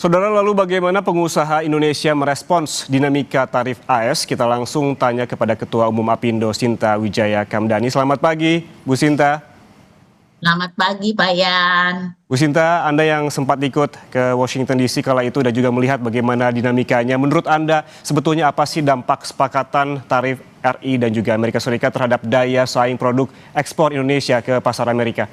Saudara, lalu bagaimana pengusaha Indonesia merespons dinamika tarif AS? Kita langsung tanya kepada Ketua Umum Apindo, Sinta Wijaya Kamdani. Selamat pagi, Bu Sinta. Selamat pagi, Pak Yan. Bu Sinta, Anda yang sempat ikut ke Washington DC kala itu dan juga melihat bagaimana dinamikanya. Menurut Anda, sebetulnya apa sih dampak kesepakatan tarif RI dan juga Amerika Serikat terhadap daya saing produk ekspor Indonesia ke pasar Amerika?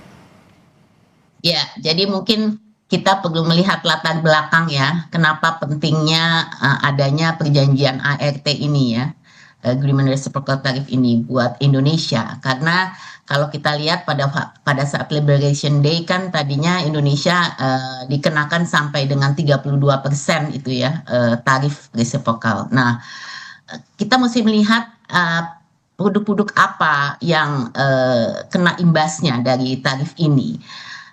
Ya, jadi mungkin kita perlu melihat latar belakang ya, kenapa pentingnya adanya perjanjian ART ini ya, Agreement Reciprocal Tariff ini buat Indonesia. Karena kalau kita lihat pada saat Liberation Day kan tadinya Indonesia dikenakan sampai dengan 32% itu ya, tarif reciprocal. Nah, kita mesti melihat produk-produk apa yang kena imbasnya dari tarif ini.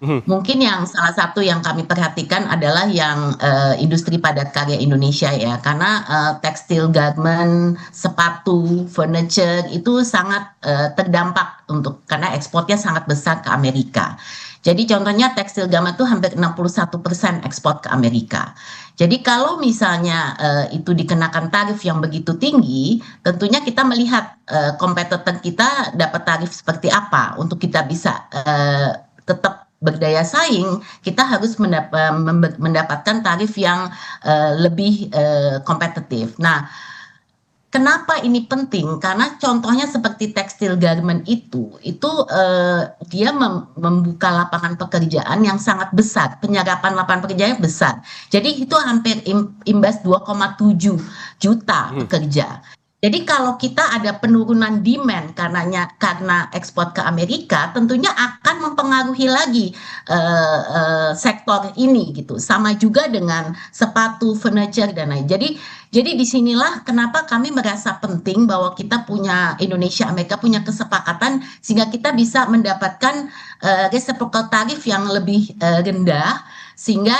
Mungkin yang salah satu yang kami perhatikan adalah yang industri padat karya Indonesia ya, karena tekstil, garment, sepatu, furniture itu sangat terdampak karena ekspornya sangat besar ke Amerika. Jadi contohnya tekstil garment itu hampir 61% ekspor ke Amerika. Jadi kalau misalnya itu dikenakan tarif yang begitu tinggi, tentunya kita melihat kompetitor kita dapat tarif seperti apa untuk kita bisa tetap berdaya saing. Kita harus mendapatkan tarif yang lebih kompetitif. Nah, kenapa ini penting? Karena contohnya seperti tekstil garment itu dia membuka lapangan pekerjaan yang sangat besar, penyerapan lapangan pekerjaan besar. Jadi itu hampir imbas 2,7 juta pekerja. Jadi kalau kita ada penurunan demand karena ekspor ke Amerika, tentunya akan mempengaruhi lagi sektor ini gitu. Sama juga dengan sepatu, furniture dan lain. Jadi disinilah kenapa kami merasa penting bahwa kita punya Indonesia Amerika punya kesepakatan sehingga kita bisa mendapatkan reciprocal tarif yang lebih rendah, sehingga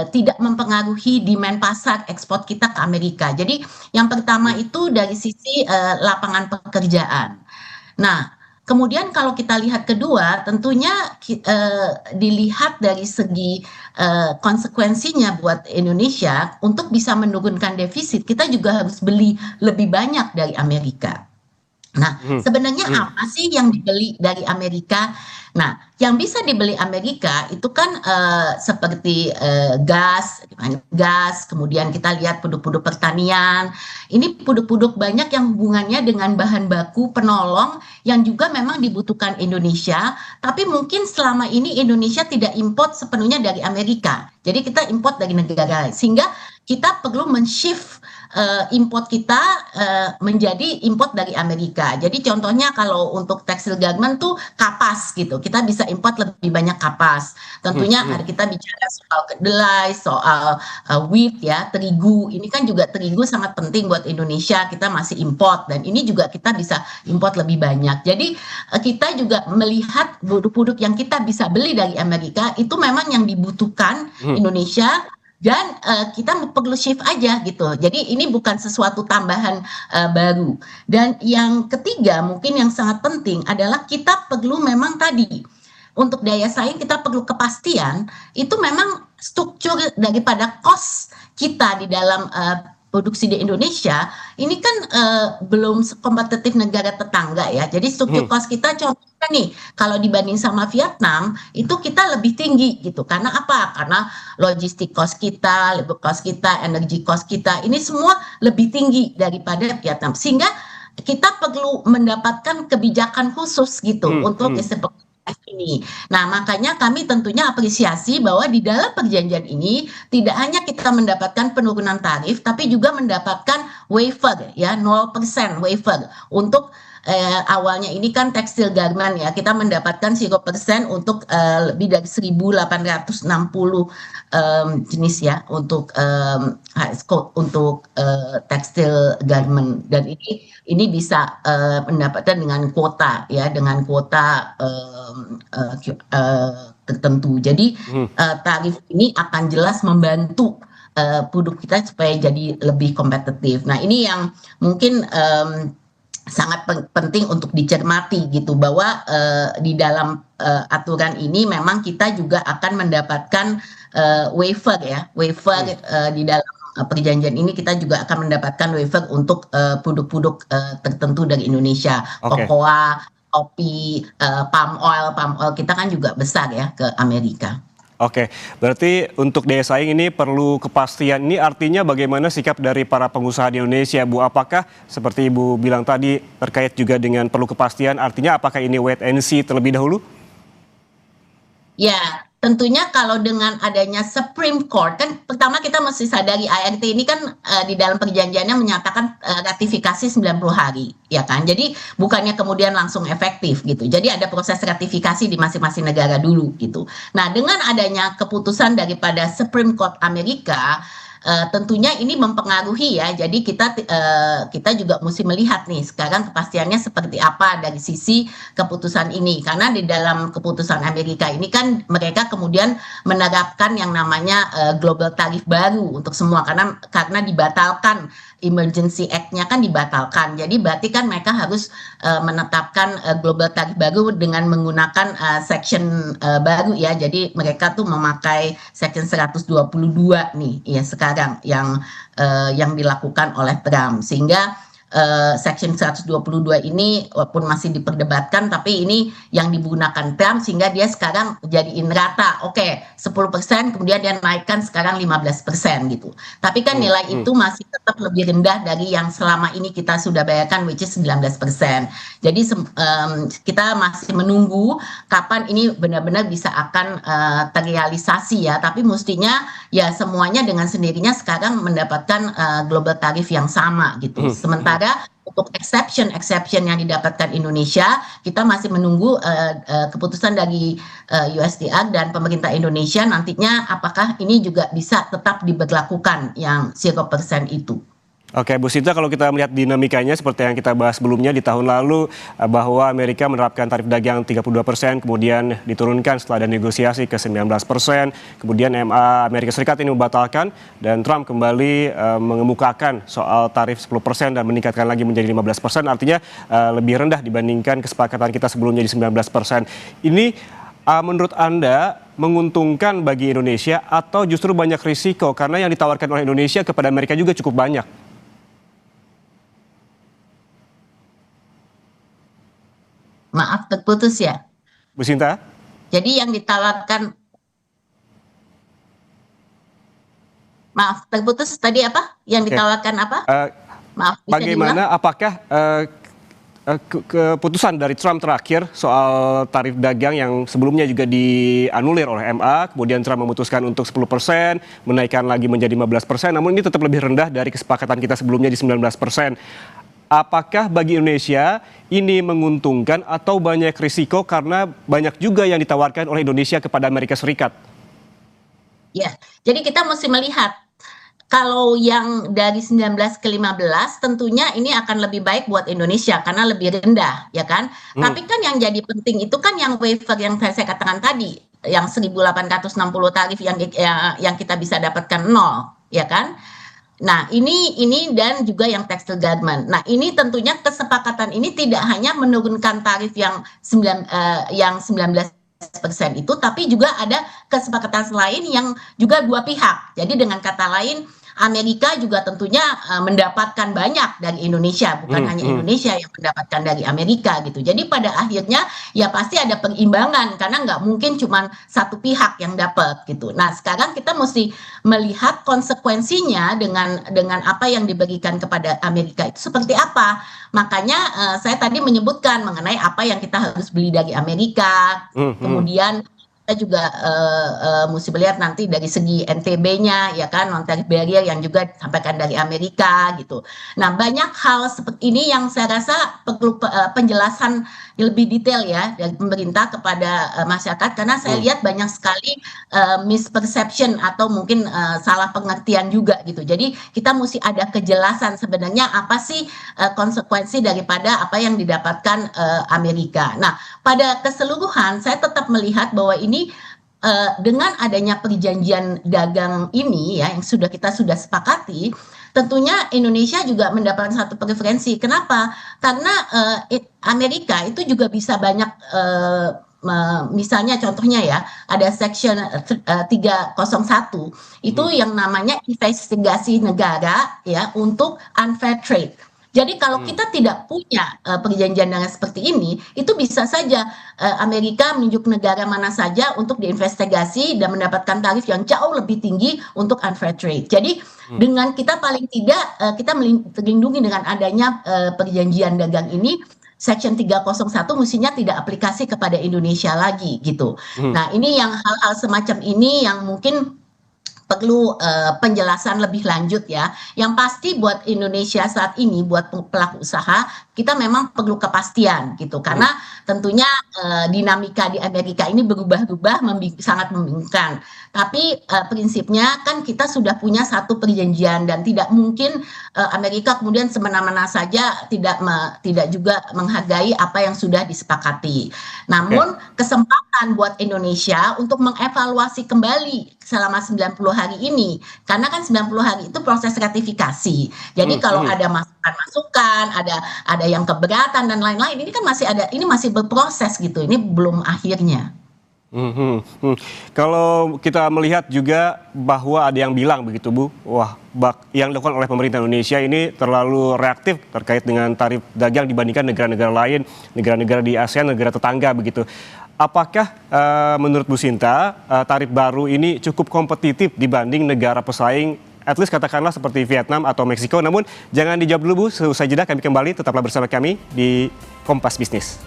tidak mempengaruhi demand pasar ekspor kita ke Amerika. Jadi yang pertama itu dari sisi lapangan pekerjaan. Nah, kemudian kalau kita lihat kedua, tentunya dilihat dari segi konsekuensinya buat Indonesia untuk bisa menurunkan defisit, kita juga harus beli lebih banyak dari Amerika. Nah, sebenarnya apa sih yang dibeli dari Amerika? Nah, yang bisa dibeli Amerika itu kan seperti gas, kemudian kita lihat produk-produk pertanian. Ini produk-produk banyak yang hubungannya dengan bahan baku penolong yang juga memang dibutuhkan Indonesia, tapi mungkin selama ini Indonesia tidak import sepenuhnya dari Amerika. Jadi kita import dari negara lain, sehingga kita perlu men-shift import kita menjadi import dari Amerika. Jadi contohnya kalau untuk tekstil garment tuh kapas gitu, kita bisa import lebih banyak kapas. Tentunya kita bicara soal kedelai, soal wheat ya, terigu. Ini kan juga terigu sangat penting buat Indonesia. Kita masih import dan ini juga kita bisa import lebih banyak. Jadi kita juga melihat produk-produk yang kita bisa beli dari Amerika itu memang yang dibutuhkan Indonesia. Dan kita perlu shift aja gitu. Jadi ini bukan sesuatu tambahan baru. Dan yang ketiga mungkin yang sangat penting adalah kita perlu memang tadi untuk daya saing kita perlu kepastian itu memang struktur daripada cost kita di dalam produksi di Indonesia ini kan belum kompetitif negara tetangga ya. Jadi struktur cost kita contohnya nih kalau dibanding sama Vietnam itu kita lebih tinggi gitu. Karena apa? Karena logistik cost kita, labor cost kita, energy cost kita ini semua lebih tinggi daripada Vietnam. Sehingga kita perlu mendapatkan kebijakan khusus gitu untuk ini. Nah, makanya kami tentunya apresiasi bahwa di dalam perjanjian ini tidak hanya kita mendapatkan penurunan tarif, tapi juga mendapatkan waiver ya 0% waiver untuk awalnya ini kan tekstil garment ya kita mendapatkan 0% untuk lebih dari 1.860 jenis ya untuk tekstil garment dan ini bisa mendapatkan dengan kuota ya dengan kuota tertentu. Jadi tarif ini akan jelas membantu produk kita supaya jadi lebih kompetitif. Nah ini yang mungkin sangat penting untuk dicermati gitu bahwa di dalam aturan ini memang kita juga akan mendapatkan waiver ya, waiver di dalam perjanjian ini kita juga akan mendapatkan waiver untuk produk-produk tertentu dari Indonesia, Oke. kokoa, kopi, palm oil kita kan juga besar ya ke Amerika. Oke, berarti untuk daya saing ini perlu kepastian. Ini artinya bagaimana sikap dari para pengusaha di Indonesia, Bu? Apakah seperti Ibu bilang tadi terkait juga dengan perlu kepastian, artinya apakah ini wait and see terlebih dahulu? Ya, tentunya kalau dengan adanya Supreme Court, kan pertama kita mesti sadari ART ini kan di dalam perjanjiannya menyatakan ratifikasi 90 hari, ya kan? Jadi bukannya kemudian langsung efektif gitu. Jadi ada proses ratifikasi di masing-masing negara dulu gitu. Nah, dengan adanya keputusan daripada Supreme Court Amerika, tentunya ini mempengaruhi ya. Jadi kita juga mesti melihat nih sekarang kepastiannya seperti apa dari sisi keputusan ini. Karena di dalam keputusan Amerika ini kan mereka kemudian menerapkan yang namanya global tarif baru untuk semua karena dibatalkan Emergency Act-nya kan dibatalkan. Jadi berarti kan mereka harus menetapkan global tarif baru dengan menggunakan section baru ya. Jadi mereka tuh memakai section 122 nih ya sekarang yang dilakukan oleh Trump. Sehingga section 122 ini walaupun masih diperdebatkan tapi ini yang digunakan Trump sehingga dia sekarang jadiin rata. Oke, 10% kemudian dia naikkan sekarang 15% gitu. Tapi kan nilai itu masih tetap lebih rendah dari yang selama ini kita sudah bayarkan which is 19%. Jadi kita masih menunggu kapan ini benar-benar bisa akan terrealisasi ya, tapi mestinya ya semuanya dengan sendirinya sekarang mendapatkan global tarif yang sama gitu. Sementara untuk exception yang didapatkan Indonesia, kita masih menunggu keputusan dari USTR dan pemerintah Indonesia nantinya apakah ini juga bisa tetap diberlakukan yang 0% itu. Oke, Bu Sinta, kalau kita melihat dinamikanya seperti yang kita bahas sebelumnya di tahun lalu bahwa Amerika menerapkan tarif dagang 32%, kemudian diturunkan setelah ada negosiasi ke 19%, kemudian MA Amerika Serikat ini membatalkan dan Trump kembali mengemukakan soal tarif 10% dan meningkatkan lagi menjadi 15%, artinya lebih rendah dibandingkan kesepakatan kita sebelumnya di 19%. Ini menurut Anda menguntungkan bagi Indonesia atau justru banyak risiko karena yang ditawarkan oleh Indonesia kepada Amerika juga cukup banyak? Maaf terputus ya. Bu Sinta? Jadi yang ditawarkan, maaf terputus tadi apa? Yang ditawarkan apa? Maaf, bisa Bagaimana diulang? apakah keputusan dari Trump terakhir soal tarif dagang yang sebelumnya juga dianulir oleh MA, kemudian Trump memutuskan untuk 10%, menaikkan lagi menjadi 15%, namun ini tetap lebih rendah dari kesepakatan kita sebelumnya di 19%. Apakah bagi Indonesia ini menguntungkan atau banyak risiko karena banyak juga yang ditawarkan oleh Indonesia kepada Amerika Serikat? Ya, jadi kita mesti melihat kalau yang dari 19 ke 15 tentunya ini akan lebih baik buat Indonesia karena lebih rendah, ya kan? Tapi kan yang jadi penting itu kan yang waiver yang saya katakan tadi, yang 1.860 tarif yang kita bisa dapatkan nol, ya kan? Nah, ini dan juga yang textile garment. Nah, ini tentunya kesepakatan ini tidak hanya menurunkan tarif yang 19% itu, tapi juga ada kesepakatan lain yang juga dua pihak. Jadi dengan kata lain, Amerika juga tentunya mendapatkan banyak dari Indonesia, bukan hanya Indonesia yang mendapatkan dari Amerika gitu. Jadi pada akhirnya ya pasti ada perimbangan karena nggak mungkin cuma satu pihak yang dapat gitu. Nah sekarang kita mesti melihat konsekuensinya dengan apa yang diberikan kepada Amerika itu seperti apa. Makanya saya tadi menyebutkan mengenai apa yang kita harus beli dari Amerika, kemudian kita juga mesti melihat nanti dari segi NTB-nya ya kan, non tariff barrier yang juga disampaikan dari Amerika gitu. Nah banyak hal seperti ini yang saya rasa perlu penjelasan lebih detail ya dari pemerintah kepada masyarakat karena saya lihat banyak sekali misperception atau mungkin salah pengertian juga gitu. Jadi kita mesti ada kejelasan sebenarnya apa sih konsekuensi daripada apa yang didapatkan Amerika. Nah pada keseluruhan saya tetap melihat bahwa ini dengan adanya perjanjian dagang ini ya yang kita sudah sepakati, tentunya Indonesia juga mendapatkan satu preferensi. Kenapa? Karena Amerika itu juga bisa banyak misalnya contohnya ya, ada Section 301 itu yang namanya investigasi negara ya untuk unfair trade. Jadi kalau kita tidak punya perjanjian dengan seperti ini, itu bisa saja Amerika menunjuk negara mana saja untuk diinvestigasi dan mendapatkan tarif yang jauh lebih tinggi untuk unfair trade. Jadi dengan kita paling tidak kita terlindungi dengan adanya perjanjian dagang ini. Section 301 mestinya tidak aplikasi kepada Indonesia lagi gitu. Nah, ini yang hal-hal semacam ini yang mungkin perlu penjelasan lebih lanjut ya. Yang pasti buat Indonesia saat ini, buat pelaku usaha, kita memang perlu kepastian gitu. Karena tentunya dinamika di Amerika ini berubah-ubah, sangat membingungkan. Tapi prinsipnya kan kita sudah punya satu perjanjian dan tidak mungkin Amerika kemudian semena-mena saja tidak juga menghargai apa yang sudah disepakati. Namun kesempatan buat Indonesia untuk mengevaluasi kembali selama 90 hari ini, karena kan 90 hari itu proses ratifikasi. Jadi kalau ada masukan-masukan, ada yang keberatan dan lain-lain, ini kan ini masih berproses gitu. Ini belum akhirnya. Kalau kita melihat juga bahwa ada yang bilang begitu Bu, wah yang dilakukan oleh pemerintah Indonesia ini terlalu reaktif terkait dengan tarif dagang dibandingkan negara-negara lain, negara-negara di ASEAN, negara tetangga begitu. Apakah menurut Bu Sinta tarif baru ini cukup kompetitif dibanding negara pesaing, at least katakanlah seperti Vietnam atau Meksiko? Namun jangan dijawab dulu Bu, seusai jeda kami kembali, tetaplah bersama kami di Kompas Bisnis.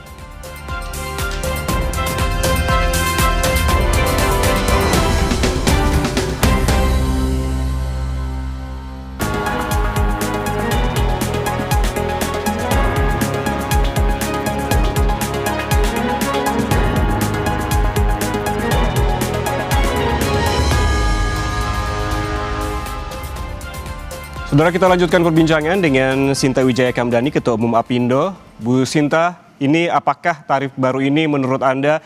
Saudara, kita lanjutkan perbincangan dengan Sinta Wijaya Kamdani, Ketua Umum Apindo. Bu Sinta, ini apakah tarif baru ini menurut Anda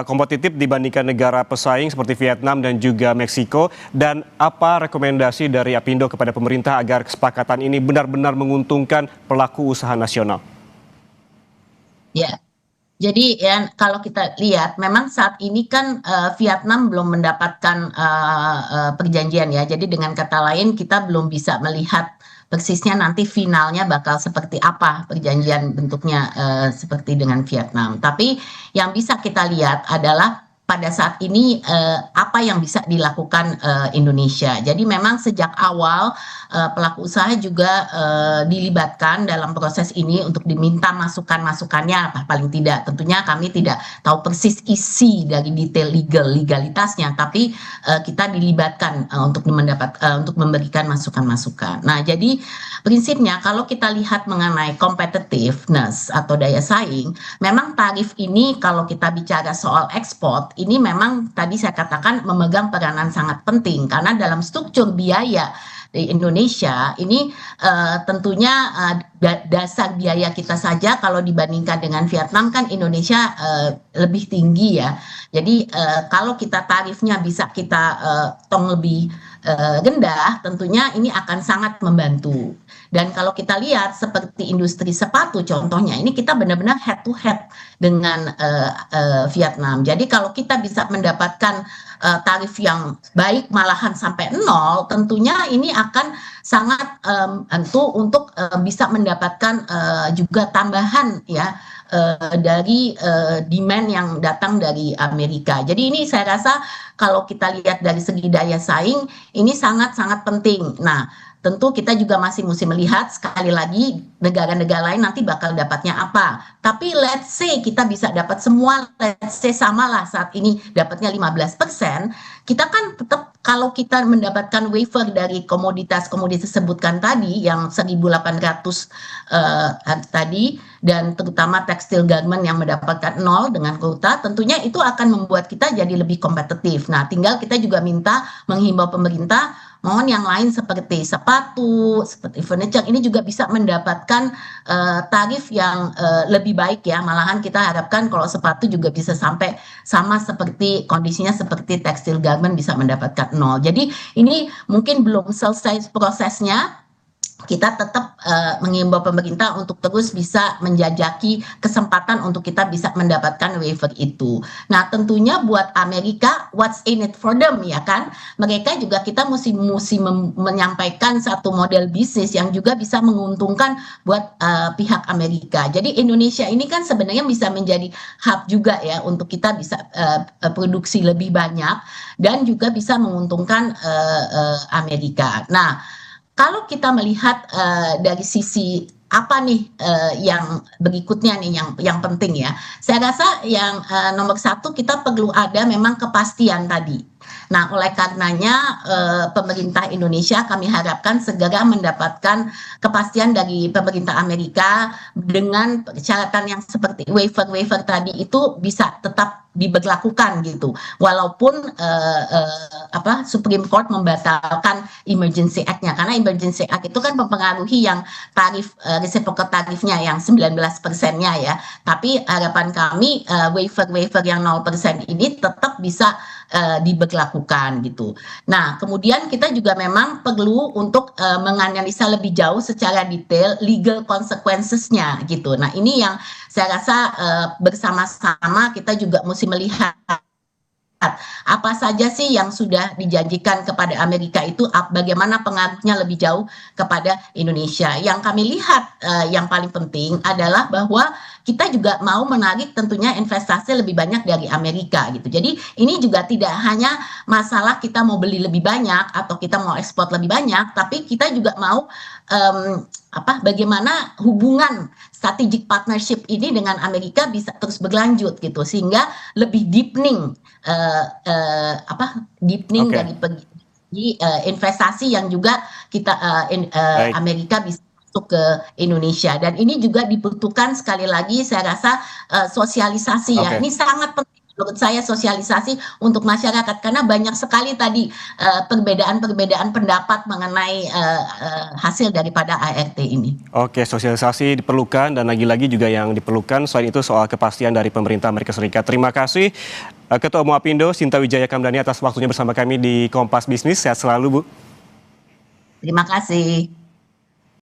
kompetitif dibandingkan negara pesaing seperti Vietnam dan juga Meksiko? Dan apa rekomendasi dari Apindo kepada pemerintah agar kesepakatan ini benar-benar menguntungkan pelaku usaha nasional? Ya. Jadi ya kalau kita lihat memang saat ini kan Vietnam belum mendapatkan perjanjian ya. Jadi dengan kata lain kita belum bisa melihat persisnya nanti finalnya bakal seperti apa perjanjian bentuknya seperti dengan Vietnam. Tapi yang bisa kita lihat adalah pada saat ini apa yang bisa dilakukan Indonesia. Jadi memang sejak awal pelaku usaha juga dilibatkan dalam proses ini untuk diminta masukan-masukannya, paling tidak. Tentunya kami tidak tahu persis isi dari detail legalitasnya, tapi kita dilibatkan untuk memberikan masukan-masukan. Nah, jadi prinsipnya kalau kita lihat mengenai competitiveness atau daya saing, memang tarif ini kalau kita bicara soal ekspor, ini memang tadi saya katakan memegang peranan sangat penting karena dalam struktur biaya di Indonesia ini tentunya dasar biaya kita saja kalau dibandingkan dengan Vietnam kan Indonesia lebih tinggi ya. Jadi kalau kita tarifnya bisa kita tong lebih rendah, tentunya ini akan sangat membantu. Dan kalau kita lihat seperti industri sepatu contohnya, ini kita benar-benar head to head dengan Vietnam. Jadi kalau kita bisa mendapatkan tarif yang baik malahan sampai 0, tentunya ini akan sangat tentu untuk bisa mendapatkan juga tambahan ya dari demand yang datang dari Amerika. Jadi ini saya rasa kalau kita lihat dari segi daya saing ini sangat-sangat penting. Nah, tentu kita juga masih mesti melihat sekali lagi negara-negara lain nanti bakal dapatnya apa. Tapi let's say kita bisa dapat semua, let's say samalah saat ini dapatnya 15%, kita kan tetap kalau kita mendapatkan waiver dari komoditas-komoditas disebutkan tadi yang 1.800 tadi dan terutama tekstil garment yang mendapatkan 0 dengan kuota, tentunya itu akan membuat kita jadi lebih kompetitif. Nah, tinggal kita juga minta menghimbau pemerintah mohon yang lain seperti sepatu, seperti furniture ini juga bisa mendapatkan tarif yang lebih baik ya. Malahan kita harapkan kalau sepatu juga bisa sampai sama seperti kondisinya seperti tekstil garment bisa mendapatkan 0. Jadi ini mungkin belum selesai prosesnya. kita tetap mengimbau pemerintah untuk terus bisa menjajaki kesempatan untuk kita bisa mendapatkan waiver itu. Nah, tentunya buat Amerika, what's in it for them, ya kan? Mereka juga kita mesti menyampaikan satu model bisnis yang juga bisa menguntungkan buat pihak Amerika. Jadi Indonesia ini kan sebenarnya bisa menjadi hub juga ya untuk kita bisa produksi lebih banyak dan juga bisa menguntungkan Amerika. Nah, kalau kita melihat dari sisi apa nih yang berikutnya nih yang penting ya, saya rasa yang nomor satu kita perlu ada memang kepastian tadi. Nah, oleh karenanya pemerintah Indonesia kami harapkan segera mendapatkan kepastian dari pemerintah Amerika dengan persyaratan yang seperti waiver tadi itu bisa tetap diberlakukan gitu, walaupun Supreme Court membatalkan Emergency Act-nya, karena Emergency Act itu kan mempengaruhi yang tarif reciprocal tarifnya yang 19%-nya ya, tapi harapan kami waiver yang 0% ini tetap bisa diberlakukan gitu. Nah, kemudian kita juga memang perlu untuk menganalisa lebih jauh secara detail legal consequences-nya gitu. Nah, ini yang saya rasa bersama-sama kita juga mesti melihat apa saja sih yang sudah dijanjikan kepada Amerika itu, bagaimana pengaruhnya lebih jauh kepada Indonesia. Yang kami lihat yang paling penting adalah bahwa kita juga mau menarik tentunya investasi lebih banyak dari Amerika gitu. Jadi ini juga tidak hanya masalah kita mau beli lebih banyak atau kita mau ekspor lebih banyak, tapi kita juga mau bagaimana hubungan strategic partnership ini dengan Amerika bisa terus berlanjut gitu, sehingga lebih deepening Oke. dari investasi yang juga kita Baik. Amerika bisa masuk ke Indonesia, dan ini juga dibutuhkan sekali lagi saya rasa sosialisasi ya, Oke. ini sangat penting menurut saya sosialisasi untuk masyarakat, karena banyak sekali tadi perbedaan pendapat mengenai hasil daripada ART ini. Oke, sosialisasi diperlukan dan lagi-lagi juga yang diperlukan selain itu soal kepastian dari pemerintah Amerika Serikat. Terima kasih Ketua Umum Apindo Sinta Wijaya Kamdani atas waktunya bersama kami di Kompas Bisnis. Sehat selalu, Bu. Terima kasih.